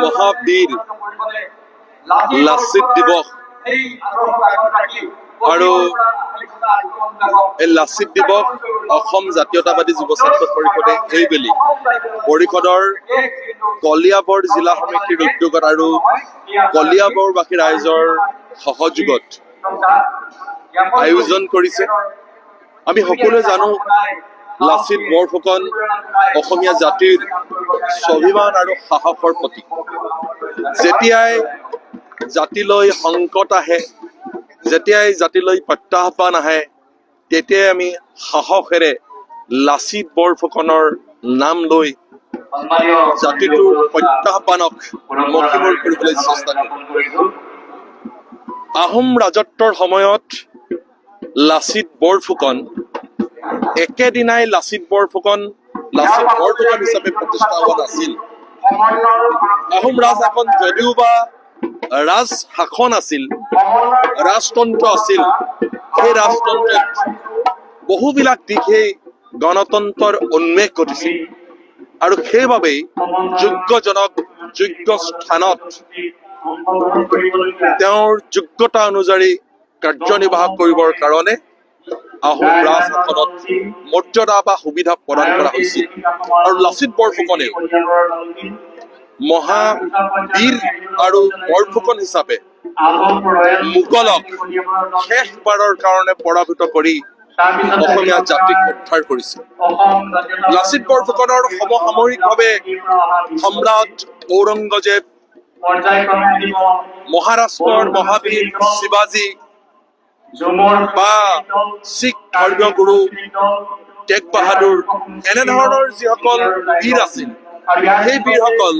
মহাবীৰ লাচিত দিৱস আৰু এই লাচিত দিৱস অসম জাতীয়তাবাদী যুৱ ছাত্ৰ পৰিষদে এইবেলি পৰিষদৰ কলিয়াবৰ জিলা সমিতিৰ উদ্যোগত আৰু কলিয়াবৰবাসী ৰাইজৰ সহযোগত আয়োজন কৰিছে। আমি সকলোৱে জানো লাচিত বৰফুকন অসমীয়া জাতিৰ স্বাভিমান আৰু সাহসৰ প্ৰতীক। যেতিয়াই জাতিলৈ সংকট আহে, যেতিয়াই জাতিলৈ প্ৰত্যাহ্বান আহে, তেতিয়াই আমি সাহসেৰে লাচিত বৰফুকনৰ নাম লৈ জাতিটোৰ প্ৰত্যাহ্বানক মষিমূৰ কৰিবলৈ চেষ্টা কৰোঁ। আহোম ৰাজত্বৰ সময়ত লাচিত বৰফুকন একেদিনাই লাচিত বৰফুকন হিচাপে প্ৰতিষ্ঠা হোৱা নাছিল। আহোম ৰাজশাসন যদিও বা ৰাজশাসন আছিল, ৰাজতন্ত্ৰ আছিল, সেই ৰাজতন্ত্ৰত বহুবিলাক দিশেই গণতন্ত্ৰৰ উন্মেষ ঘটিছিল আৰু সেইবাবেই যোগ্যজনক যোগ্য স্থানত তেওঁৰ যোগ্যতা অনুযায়ী কাৰ্যনিৰ্বাহ কৰিবৰ কাৰণে আহোম ৰাজশাসনত মৰ্যাদা বা সুবিধা প্ৰদান কৰা হৈছিল। আৰু লাচিত বৰফুকনে মহাবীৰ আৰু বৰফুকন হিচাপে মোগলক শেষবাৰৰ কাৰণে পৰাভূত কৰি অসমীয়া জাতিক উদ্ধাৰ কৰিছিল। লাচিত বৰফুকনৰ সমসাময়িকভাৱে সম্ৰাট ঔৰংগজেব, মহাৰাষ্ট্ৰৰ মহাবীৰ শিৱাজী বা শিখ ধৰ্মীয় গুৰু টেগ বাহাদুৰ, এনেধৰণৰ যিসকল বীৰ আছিল, সেই বীৰসকল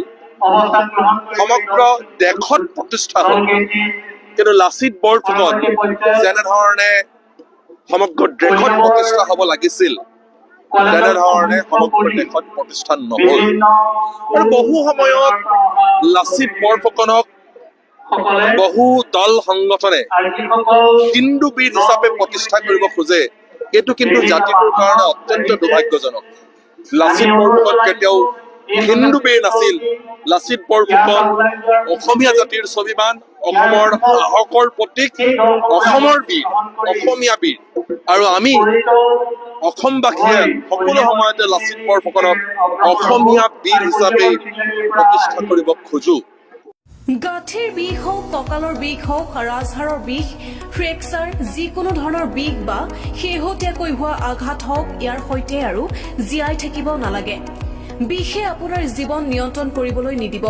সমগ্ৰ দেশত প্ৰতিষ্ঠা হ'ল। কিন্তু লাচিত বৰফুকন যেনেধৰণে সমগ্ৰ দেশত প্ৰতিষ্ঠা হ'ব লাগিছিল, তেনেধৰণে সমগ্ৰ দেশত প্ৰতিষ্ঠা নহ'ল। আৰু বহু সময়ত লাচিত বৰফুকনক বহু দল সংগঠনে হিন্দু বীৰ হিচাপে প্ৰতিষ্ঠা কৰিব খোজে। এইটো কিন্তু জাতিটোৰ কাৰণে অত্যন্ত দুৰ্ভাগ্যজনক। লাচিত বৰফুকন কেতিয়াও হিন্দু বীৰ নাছিল। লাচিত বৰফুকন অসমীয়া জাতিৰ স্বাভিমান, অসমৰ সাহসৰ প্ৰতীক, অসমৰ বীৰ, অসমীয়া বীৰ। আৰু আমি অসমবাসীয়ে সকলো সময়তে লাচিত বৰফুকনক অসমীয়া বীৰ হিচাপে প্ৰতিষ্ঠা কৰিব খোজো। গাঁঠিৰ বিষ হওক, কঁকালৰ বিষ হওক, ৰাজহাড়ৰ বিষ, ফ্ৰেকচাৰ, যিকোনো ধৰণৰ বিষ বা শেহতীয়াকৈ হোৱা আঘাত হওক, ইয়াৰ সৈতে আৰু জীয়াই থাকিব নালাগে। বিষে আপোনাৰ জীৱন নিয়ন্ত্ৰণ কৰিবলৈ নিদিব।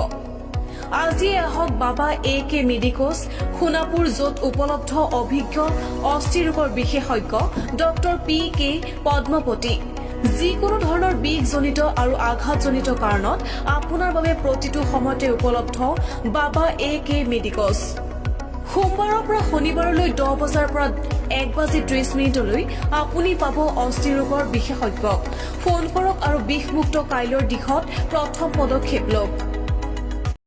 আজিয়ে আহক বাবা AK মেডিকোছ সোণাপুৰ, য'ত উপলব্ধ অভিজ্ঞ অস্থিৰোগৰ বিশেষজ্ঞ ডক্টৰ PK পদ্মপতি। যিকোনো ধৰণৰ বিষজনিত আৰু আঘাতজনিত কাৰণত আপোনাৰ বাবে প্ৰতিটো সময়তে উপলব্ধ বাবা AK মেডিকোছ। সোমবাৰৰ পৰা শনিবাৰলৈ 10 বজাৰ পৰা 1:30 আপুনি পাব অস্থিৰোগৰ বিশেষজ্ঞক। ফোন কৰক আৰু বিষমুক্ত কাইলৈৰ দিশত প্ৰথম পদক্ষেপ লওক।